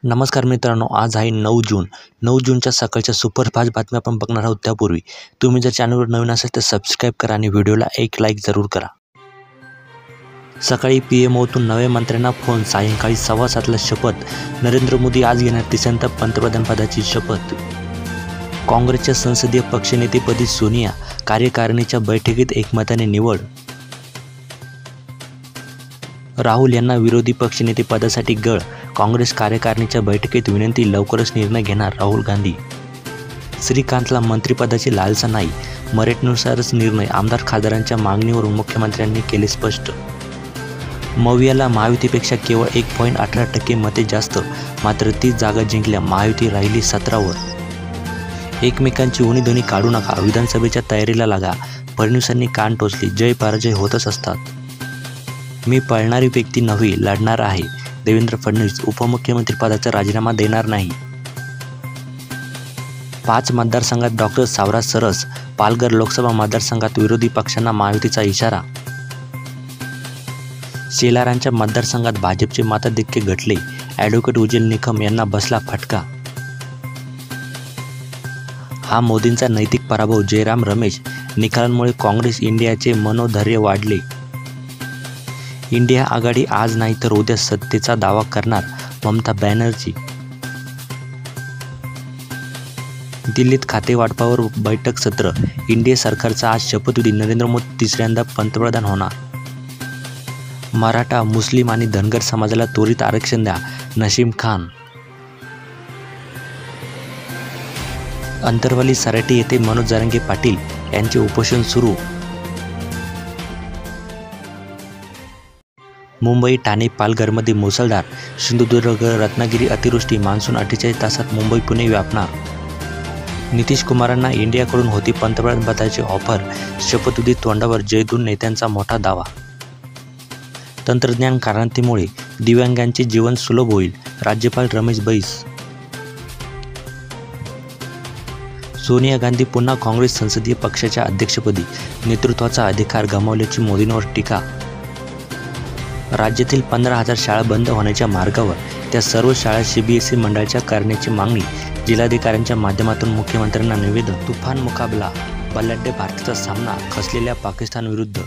नमस्कार मित्रांनो, आज आहे 9 जून. 9 जूनच्या सकाळच्या सुपरफास्ट बातम्या आपण बघणार आहोत. त्यापूर्वी तुम्ही जर चॅनलवर नवीन असाल तर सबस्क्राईब करा आणि व्हिडिओला एक लाईक जरूर करा. सकाळी PMOतून नव्या मंत्र्यांना फोन, सायंकाळी 7:15ला शपथ. नरेंद्र मोदी आज घेणार तिसऱ्यांदा पंतप्रधानपदाची शपथ. काँग्रेसच्या संसदीय पक्षनेतेपदी सोनिया, कार्यकारिणीच्या बैठकीत एकमताने निवड. राहुल यांना विरोधी पक्षनेतेपदासाठी गळ, काँग्रेस कार्यकारिणीच्या बैठकीत विनंती, लवकरच निर्णय घेणार राहुल गांधी. श्रीकांतला मंत्रिपदाची लालसा नाही, मेरिटनुसारच निर्णय, आमदार खासदारांच्या मागणीवरून मुख्यमंत्र्यांनी केले स्पष्ट. मवियाला महायुतीपेक्षा केवळ 1.18% मते जास्त, मात्र 30 जागा जिंकल्या, महायुती राहिली 17वर. एकमेकांची उणीधुणी काढू नका, विधानसभेच्या तयारीला लागा, फडणवीसांनी कान टोचले, जय पराजय होतच असतात. मी पळणारी व्यक्ती नव्हे, लढणार आहे. देवेंद्र फडणवीस उपमुख्यमंत्रीपदाचा राजीनामा देणार नाही. 5 मतदारसंघात डॉक्टर सावराज सरस, पालघर लोकसभा मतदारसंघात विरोधी पक्षांना महायुतीचा इशारा. शेलारांच्या मतदारसंघात भाजपचे मताधिक्य घटले, ॲडव्होकेट उज्ज्वल निकम यांना बसला फटका. हा मोदींचा नैतिक पराभव, जयराम रमेश. निकालांमुळे काँग्रेस इंडियाचे मनोधैर्य वाढले. इंडिया आघाडी आज नाही तर उद्या सत्तेचा दावा करणार, ममता बॅनर्जी. दिल्लीत खातेवाटपावर बैठक सत्र, इंडिया सरकारचा आज शपथविधी, नरेंद्र मोदी तिसऱ्यांदा पंतप्रधान होणार. मराठा, मुस्लिम आणि धनगर समाजाला त्वरित आरक्षण द्या, नसीम खान. अंतरवाली सराटी येथे मनोज जरांगे पाटील यांचे उपोषण सुरू. मुंबई, ठाणे, पालघरमध्ये मुसळधार, सिंधुदुर्ग, रत्नागिरी अतिवृष्टी, मान्सून 48 तासात मुंबई पुणे व्यापणार. नितीश कुमारांना इंडियाकडून होती पंतप्रधानपदाची ऑफर, शपथविधी तोंडावर, जयदून नेत्यांचा मोठा दावा. तंत्रज्ञान क्रांतीमुळे दिव्यांगांचे जीवन सुलभ होईल, राज्यपाल रमेश बैस. सोनिया गांधी पुन्हा काँग्रेस संसदीय पक्षाच्या अध्यक्षपदी, नेतृत्वाचा अधिकार गमावल्याची मोदींवर टीका. राज्यातील 15,000 शाळा बंद होण्याच्या मार्गावर, त्या सर्व शाळा CBSE मंडळाच्या करण्याची मागणी, जिल्हाधिकाऱ्यांच्या माध्यमातून मुख्यमंत्र्यांना निवेदन. तुफान मुकाबला, बलाढ्य भारताचा सामना खचलेल्या पाकिस्तानविरुद्ध.